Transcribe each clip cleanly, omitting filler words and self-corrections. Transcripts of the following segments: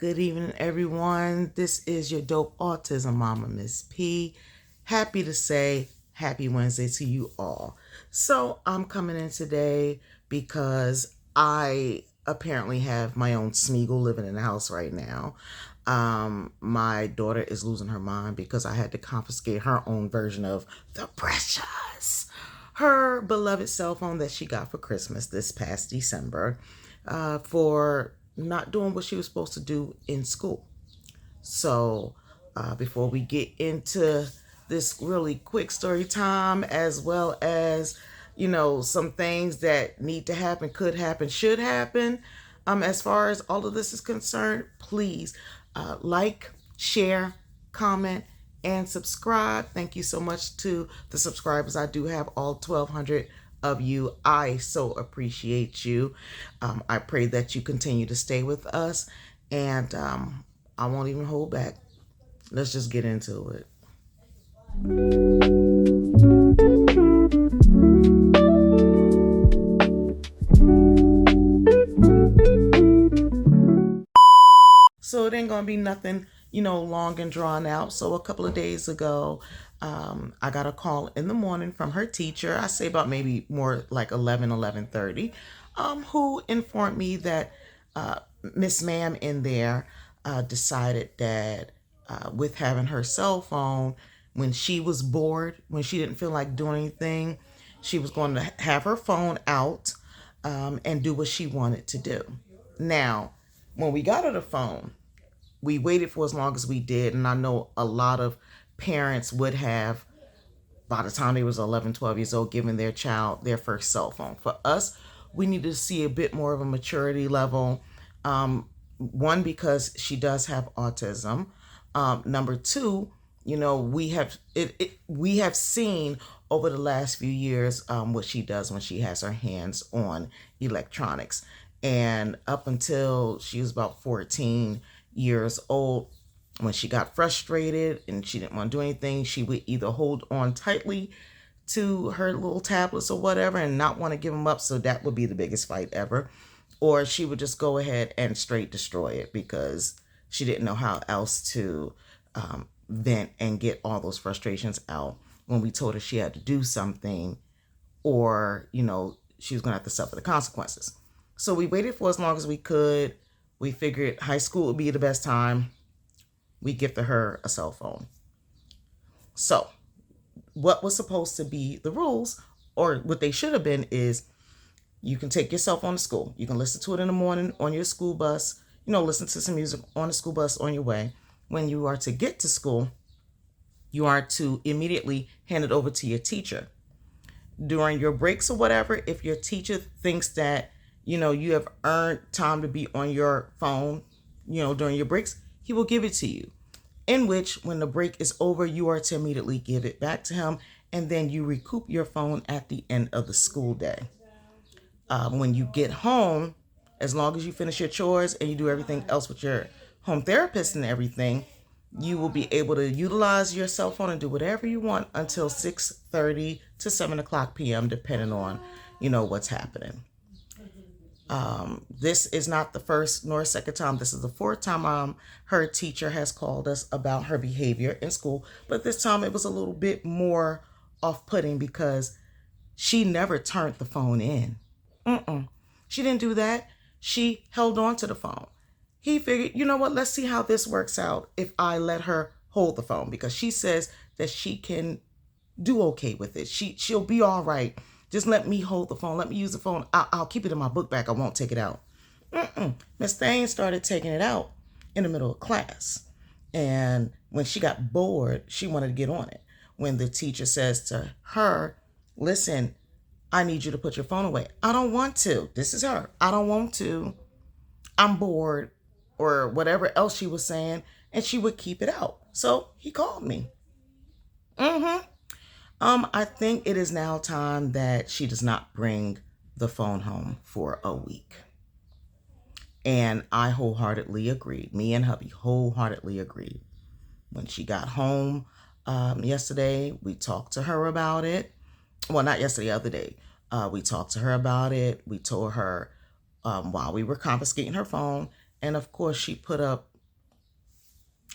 Good evening, everyone. This is your dope autism mama, Miss P. Happy to say happy Wednesday to you all. So I'm coming in today because I apparently have my own Smeagol living in the house right now. My daughter is losing her mind because I had to confiscate her own version of the Precious, her beloved cell phone that she got for Christmas this past December, for not doing what she was supposed to do in school. So before we get into this really quick story time, as well as, some things that need to happen, could happen, should happen, as far as all of this is concerned, please like, share, comment, and subscribe. Thank you so much to the subscribers. I do have all 1,200 of you. I so appreciate you. I pray that you continue to stay with us, and I won't even hold back. Let's just get into it. So it ain't gonna be nothing, long and drawn out. So a couple of days ago, I got a call in the morning from her teacher. I say about maybe more like 11:30, who informed me that Miss Ma'am in there decided that with having her cell phone, when she was bored, when she didn't feel like doing anything, she was going to have her phone out and do what she wanted to do. Now, when we got her the phone, we waited for as long as we did, and I know a lot of parents would have, by the time they was 11, 12 years old, given their child their first cell phone. For us, we needed to see a bit more of a maturity level. One, because she does have autism. Number two, we have seen over the last few years what she does when she has her hands on electronics. And up until she was about 14 years old, when she got frustrated and she didn't want to do anything, she would either hold on tightly to her little tablets or whatever and not want to give them up. So that would be the biggest fight ever. Or she would just go ahead and straight destroy it because she didn't know how else to vent and get all those frustrations out when we told her she had to do something, or, she was going to have to suffer the consequences. So we waited for as long as we could. We figured high school would be the best time. We gifted her a cell phone. So what was supposed to be the rules, or what they should have been, is you can take your cell phone to school. You can listen to it in the morning on your school bus, listen to some music on the school bus on your way. When you are to get to school, you are to immediately hand it over to your teacher. During your breaks or whatever, if your teacher thinks that, you have earned time to be on your phone, during your breaks, he will give it to you. In which, when the break is over, you are to immediately give it back to him, and then you recoup your phone at the end of the school day. When you get home, as long as you finish your chores and you do everything else with your home therapist and everything, you will be able to utilize your cell phone and do whatever you want until 6:30 to 7 o'clock p.m., depending on, what's happening. This is not the first nor second time. This is the fourth time her teacher has called us about her behavior in school. But this time it was a little bit more off-putting because she never turned the phone in. She didn't do that. She held on to the phone. He figured, you know what, let's see how this works out if I let her hold the phone, because she says that she can do okay with it. She'll be all right. Just let me hold the phone. Let me use the phone. I'll keep it in my book bag. I won't take it out. Miss Thane started taking it out in the middle of class. And when she got bored, she wanted to get on it. When the teacher says to her, listen, I need you to put your phone away. I don't want to. This is her. I don't want to. I'm bored, or whatever else she was saying. And she would keep it out. So he called me. I think it is now time that she does not bring the phone home for a week. And I wholeheartedly agreed. Me and hubby wholeheartedly agreed. When she got home yesterday, we talked to her about it. Well, not yesterday, the other day. We talked to her about it. We told her while we were confiscating her phone. And of course, she put up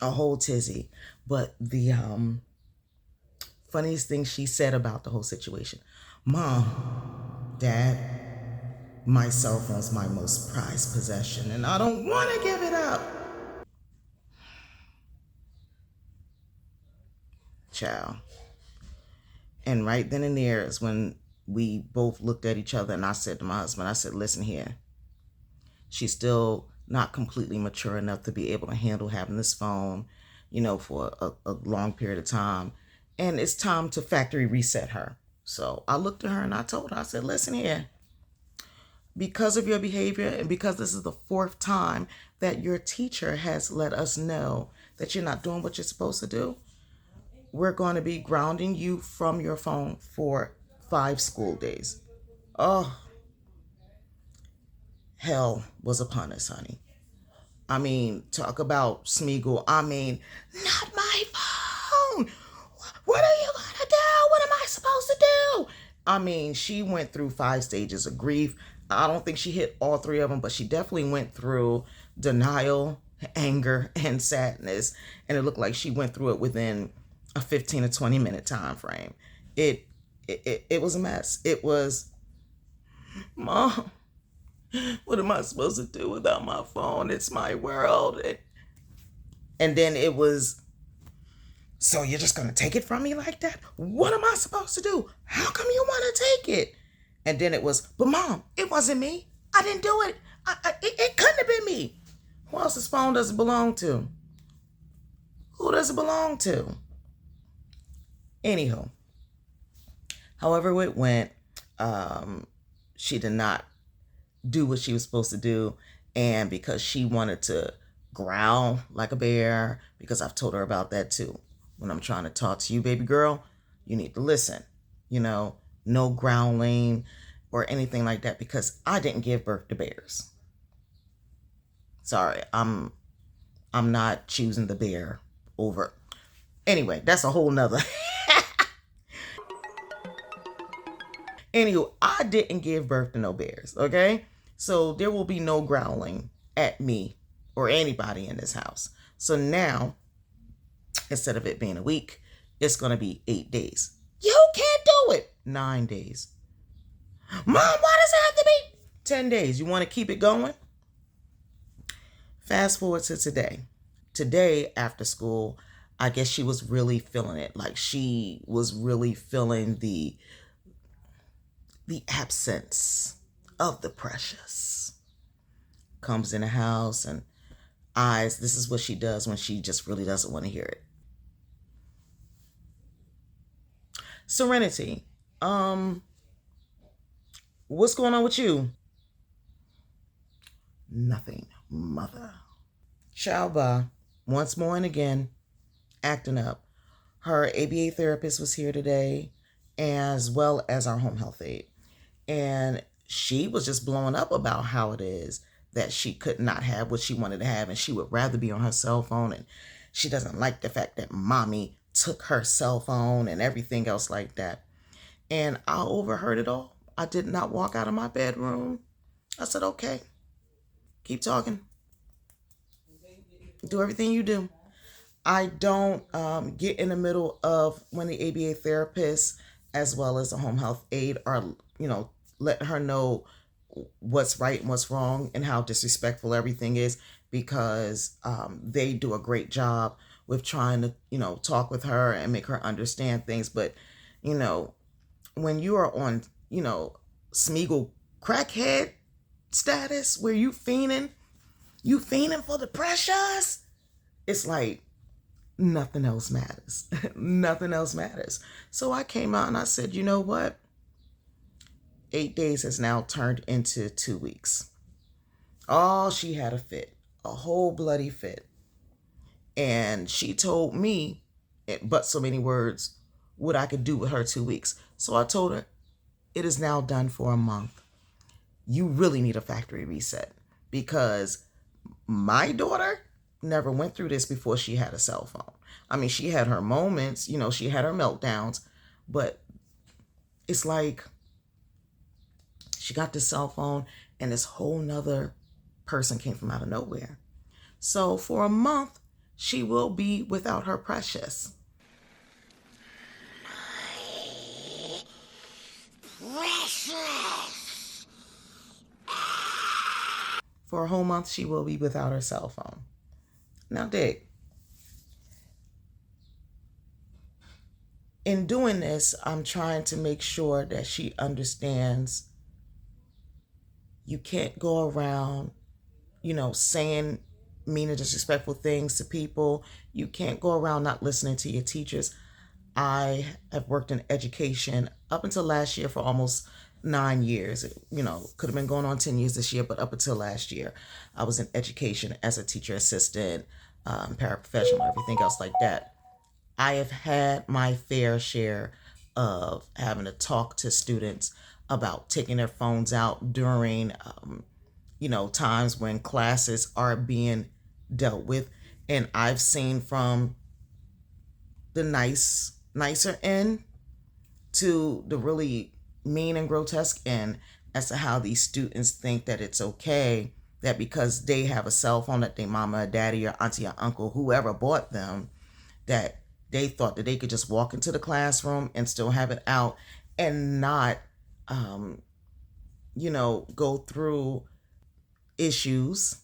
a whole tizzy. But the funniest thing she said about the whole situation, Mom, Dad, my cell phone's my most prized possession, and I don't want to give it up. Child. And right then and there is when we both looked at each other, and I said to my husband, I said, listen here, she's still not completely mature enough to be able to handle having this phone, for a long period of time. And it's time to factory reset her. So I looked at her and I told her, I said, listen here, because of your behavior and because this is the fourth time that your teacher has let us know that you're not doing what you're supposed to do, we're going to be grounding you from your phone for 5 school days. Oh, hell was upon us, honey. I mean, talk about Smeagol. I mean, not my phone. What are you going to do? What am I supposed to do? I mean, she went through 5 stages of grief. I don't think she hit all 3 of them, but she definitely went through denial, anger, and sadness. And it looked like she went through it within a 15 to 20 minute time frame. It was a mess. It was, Mom, what am I supposed to do without my phone? It's my world. And then it was, so you're just going to take it from me like that? What am I supposed to do? How come you want to take it? And then it was, but Mom, it wasn't me. I didn't do it. It couldn't have been me. Who else's phone does it belong to? Who does it belong to? Anyhow, however it went, she did not do what she was supposed to do. And because she wanted to growl like a bear, because I've told her about that too. When I'm trying to talk to you, baby girl, you need to listen. No growling or anything like that, because I didn't give birth to bears. Sorry, I'm not choosing the bear over. Anyway, that's a whole nother. Anywho, I didn't give birth to no bears, okay? So there will be no growling at me or anybody in this house. So now, instead of it being a week, it's going to be 8 days. You can't do it. 9 days. Mom, why does it have to be 10 days? You want to keep it going? Fast forward to today. Today, after school, I guess she was really feeling it. Like she was really feeling the absence of the precious. Comes in the house and eyes. This is what she does when she just really doesn't want to hear it. Serenity, what's going on with you? Nothing, mother. Shalba, once more and again, acting up. Her ABA therapist was here today, as well as our home health aide. And she was just blowing up about how it is that she could not have what she wanted to have, and she would rather be on her cell phone, and she doesn't like the fact that mommy took her cell phone and everything else like that. And I overheard it all. I did not walk out of my bedroom. I said, okay, keep talking. Do everything you do. I don't get in the middle of when the ABA therapist as well as the home health aide are, letting her know what's right and what's wrong and how disrespectful everything is, because they do a great job with trying to, talk with her and make her understand things. But, when you are on, Smeagol crackhead status where you fiending for the precious, it's like nothing else matters. Nothing else matters. So I came out and I said, you know what? 8 days has now turned into 2 weeks. Oh, she had a fit, a whole bloody fit. And she told me, but so many words, what I could do with her 2 weeks. So I told her, it is now done for a month. You really need a factory reset, because my daughter never went through this before she had a cell phone. I mean, she had her moments, she had her meltdowns, but it's like she got this cell phone and this whole nother person came from out of nowhere. So for a month, she will be without her precious. Precious. For a whole month, she will be without her cell phone. Now, Dick, in doing this, I'm trying to make sure that she understands you can't go around, saying mean and disrespectful things to people. You can't go around not listening to your teachers. I have worked in education up until last year for almost 9 years. Could have been going on 10 years this year, but up until last year, I was in education as a teacher assistant, paraprofessional, everything else like that. I have had my fair share of having to talk to students about taking their phones out during, times when classes are being dealt with. And I've seen from the nicer end to the really mean and grotesque end as to how these students think that it's okay that because they have a cell phone that their mama or daddy or auntie or uncle, whoever bought them, that they thought that they could just walk into the classroom and still have it out and not, go through issues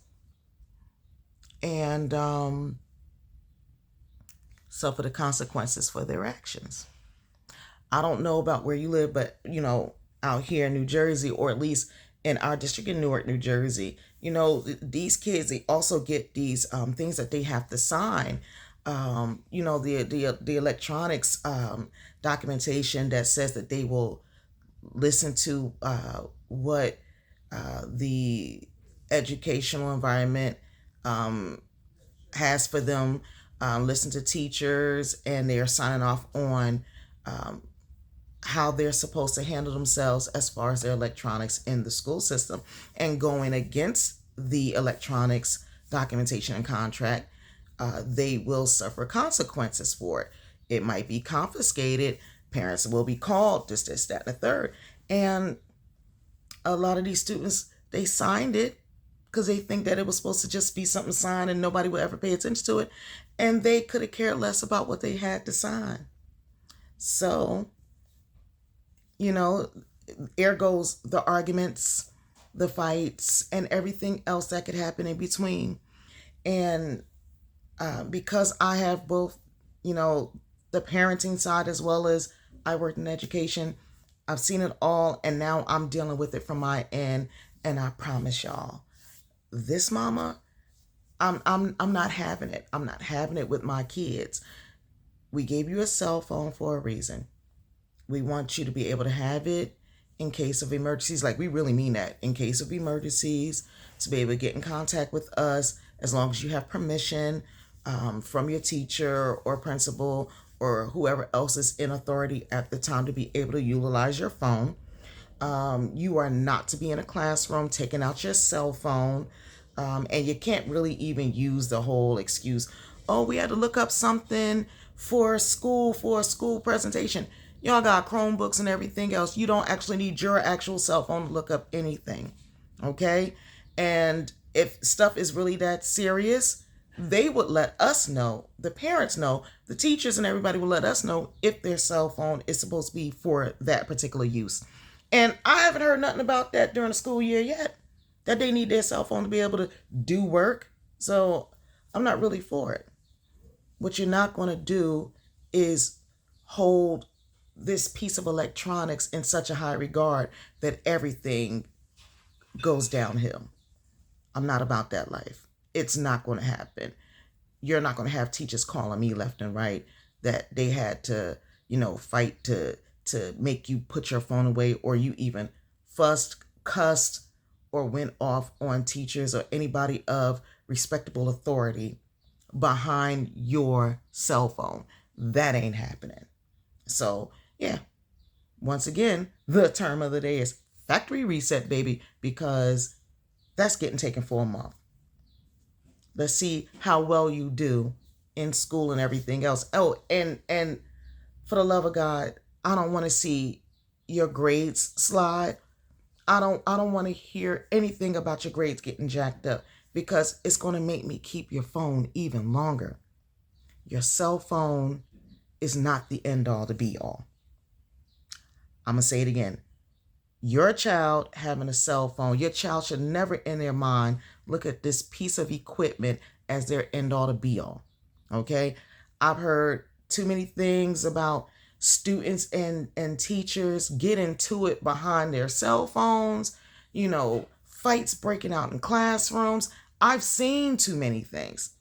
and suffer the consequences for their actions. I don't know about where you live, but out here in New Jersey, or at least in our district in Newark, New Jersey, these kids, they also get these things that they have to sign. The electronics documentation that says that they will listen to what the educational environment has for them, listen to teachers, and they are signing off on how they're supposed to handle themselves as far as their electronics in the school system. And going against the electronics documentation and contract, they will suffer consequences for it. It might be confiscated. Parents will be called, this, that, and the third. And a lot of these students, they signed it because they think that it was supposed to just be something signed and nobody would ever pay attention to it. And they could have cared less about what they had to sign. So, there goes the arguments, the fights, and everything else that could happen in between. And because I have both, the parenting side as well as I worked in education, I've seen it all, and now I'm dealing with it from my end. And I promise y'all, this mama, I'm not having it. I'm not having it with my kids. We gave you a cell phone for a reason. We want you to be able to have it in case of emergencies. Like, we really mean that. In case of emergencies, to be able to get in contact with us, as long as you have permission from your teacher or principal or whoever else is in authority at the time to be able to utilize your phone. You are not to be in a classroom taking out your cell phone. And you can't really even use the whole excuse, oh, we had to look up something for a school presentation. Y'all got Chromebooks and everything else. You don't actually need your actual cell phone to look up anything. Okay? And if stuff is really that serious, they would let us know, the parents know, the teachers and everybody will let us know if their cell phone is supposed to be for that particular use. And I haven't heard nothing about that during the school year yet, that they need their cell phone to be able to do work. So I'm not really for it. What you're not going to do is hold this piece of electronics in such a high regard that everything goes downhill. I'm not about that life. It's not going to happen. You're not going to have teachers calling me left and right that they had to, fight to make you put your phone away, or you even fussed, cussed, or went off on teachers or anybody of respectable authority behind your cell phone. That ain't happening. So, yeah, once again, the term of the day is factory reset, baby, because that's getting taken for a month. Let's see how well you do in school and everything else. Oh, and for the love of God, I don't want to see your grades slide. I don't want to hear anything about your grades getting jacked up. because it's going to make me keep your phone even longer. Your cell phone is not the end all to be all. I'm going to say it again. Your child having a cell phone, your child should never in their mind look at this piece of equipment as their end all to be all. Okay? I've heard too many things about students and teachers get into it behind their cell phones, fights breaking out in classrooms. I've seen too many things.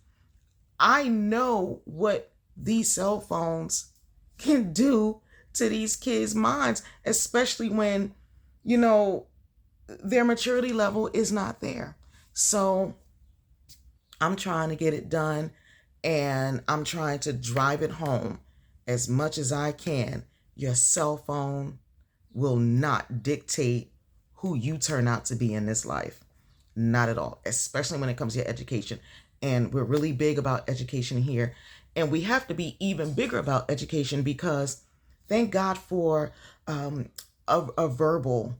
I know what these cell phones can do to these kids' minds, especially when, their maturity level is not there. So I'm trying to get it done, and I'm trying to drive it home as much as I can. Your cell phone will not dictate who you turn out to be in this life. Not at all, especially when it comes to your education. And we're really big about education here. And we have to be even bigger about education because thank God for a verbal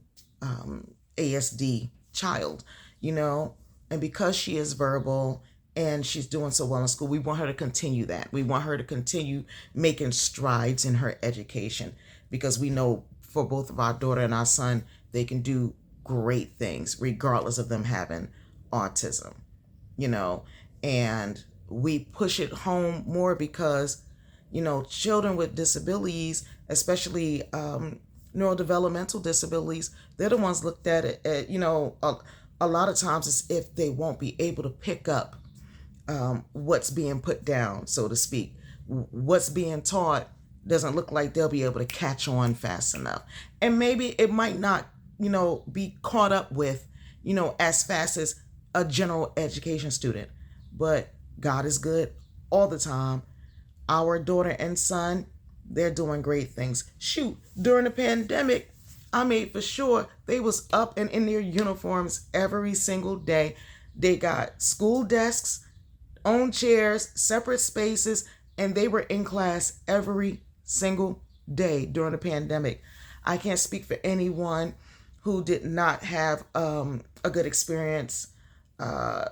ASD child, and because she is verbal and she's doing so well in school, we want her to continue that. We want her to continue making strides in her education because we know for both of our daughter and our son, they can do great things regardless of them having autism, and we push it home more because, children with disabilities, especially neurodevelopmental disabilities, they're the ones looked at it, a lot of times as if they won't be able to pick up what's being put down, so to speak. What's being taught doesn't look like they'll be able to catch on fast enough. And maybe it might not, be caught up with, as fast as a general education student. But God is good all the time. Our daughter and son, they're doing great things. Shoot, during the pandemic, I made for sure they was up and in their uniforms every single day. They got school desks, own chairs, separate spaces, and they were in class every single day during the pandemic. I can't speak for anyone who did not have a good experience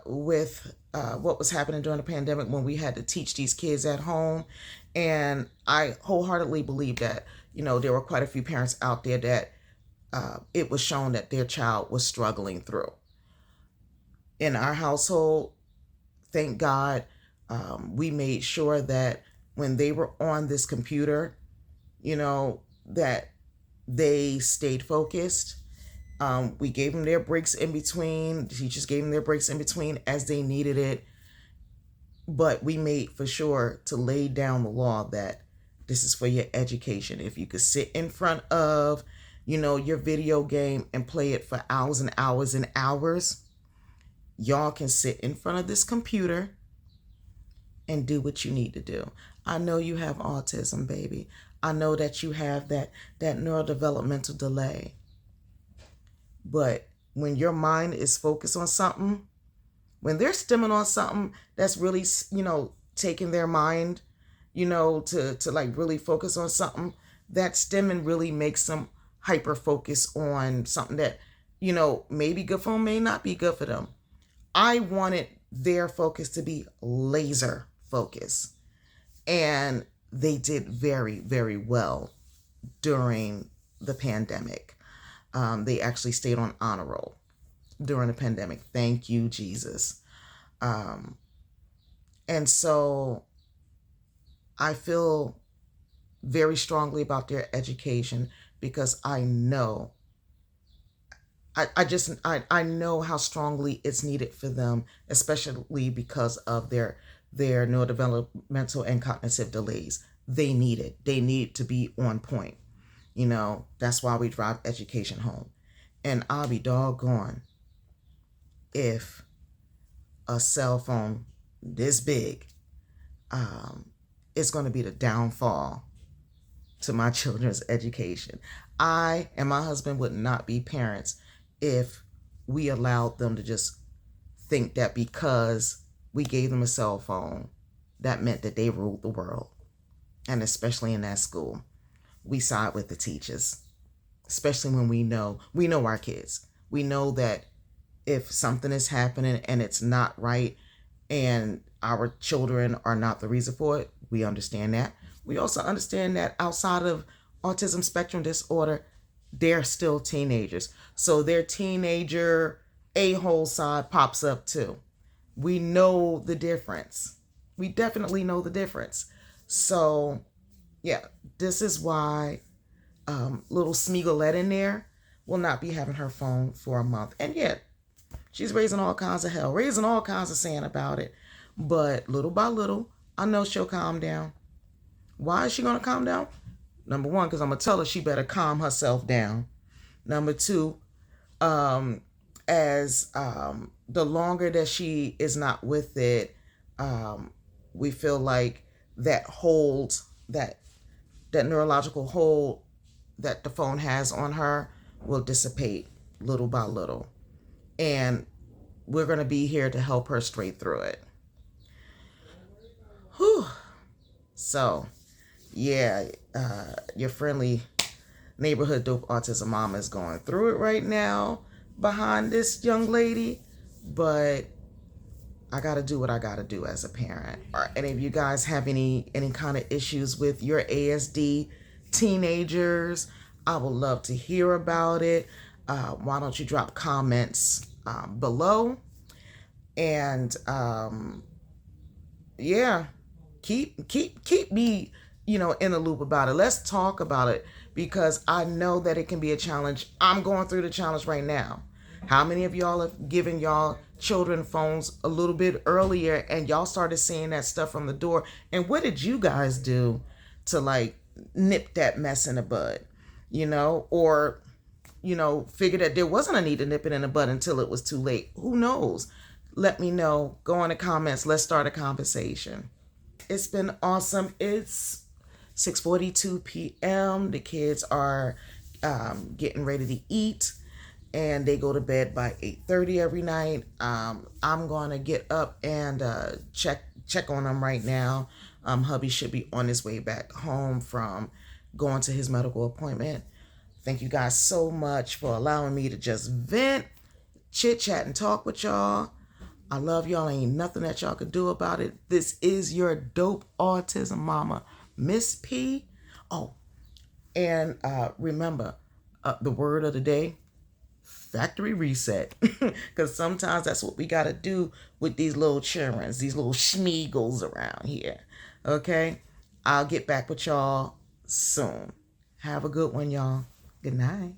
with what was happening during the pandemic when we had to teach these kids at home. And I wholeheartedly believe that, there were quite a few parents out there that it was shown that their child was struggling through. In our household, thank God, we made sure that when they were on this computer, that they stayed focused. We gave them their breaks in between. The teachers gave them their breaks in between as they needed it. But we made for sure to lay down the law that this is for your education. If you could sit in front of, your video game and play it for hours and hours and hours, y'all can sit in front of this computer and do what you need to do. I know you have autism, baby. I know that you have that neurodevelopmental delay. But when your mind is focused on something, when they're stemming on something that's really, taking their mind, to like really focus on something, that stemming really makes them hyper focus on something that, may be good for them, may not be good for them. I wanted their focus to be laser focus. And they did very, very well during the pandemic. They actually stayed on honor roll during the pandemic. Thank you, Jesus. And so I feel very strongly about their education because I know, I know how strongly it's needed for them, especially because of their neurodevelopmental and cognitive delays. They need it. They need to be on point. That's why we drive education home. And I'll be doggone if a cell phone this big is going to be the downfall to my children's education. I and my husband would not be parents if we allowed them to just think that because we gave them a cell phone, that meant that they ruled the world. And especially in that school, we side with the teachers, especially when we know our kids. We know that if something is happening and it's not right and our children are not the reason for it, we understand that. We also understand that outside of autism spectrum disorder, they're still teenagers. So their teenager a-hole side pops up too. We know the difference. We definitely know the difference. So, yeah, this is why little Smeagolette in there will not be having her phone for a month. And yet, she's raising all kinds of hell, raising all kinds of sand about it. But little by little, I know she'll calm down. Why is she going to calm down? Number one, because I'm going to tell her she better calm herself down. Number two, as the longer that she is not with it, we feel like that hold, that neurological hold that the phone has on her will dissipate little by little. And we're going to be here to help her straight through it. Whew. So, yeah, your friendly neighborhood dope autism mama is going through it right now behind this young lady, but I got to do what I got to do as a parent. Or any of you guys have any kind of issues with your ASD teenagers, I would love to hear about it. Why don't you drop comments below? And yeah, keep me, in the loop about it. Let's talk about it, because I know that it can be a challenge. I'm going through the challenge right now. How many of y'all have given y'all children phones a little bit earlier and y'all started seeing that stuff from the door? And what did you guys do to nip that mess in the bud? Or figure that there wasn't a need to nip it in the bud until it was too late. Who knows? Let me know. Go in the comments. Let's start a conversation. It's been awesome. It's 6:42 p.m. The kids are getting ready to eat, and they go to bed by 8:30 every night. I'm going to get up and check on them right now. Hubby should be on his way back home from going to his medical appointment. Thank you guys so much for allowing me to just vent, chit chat, and talk with y'all. I love y'all. Ain't nothing that y'all could do about it. This is your dope autism mama, Miss P. Oh, and remember, the word of the day, factory reset. Because sometimes that's what we got to do with these little children, these little Smeagol's around here. Okay? I'll get back with y'all soon. Have a good one, y'all. Good night.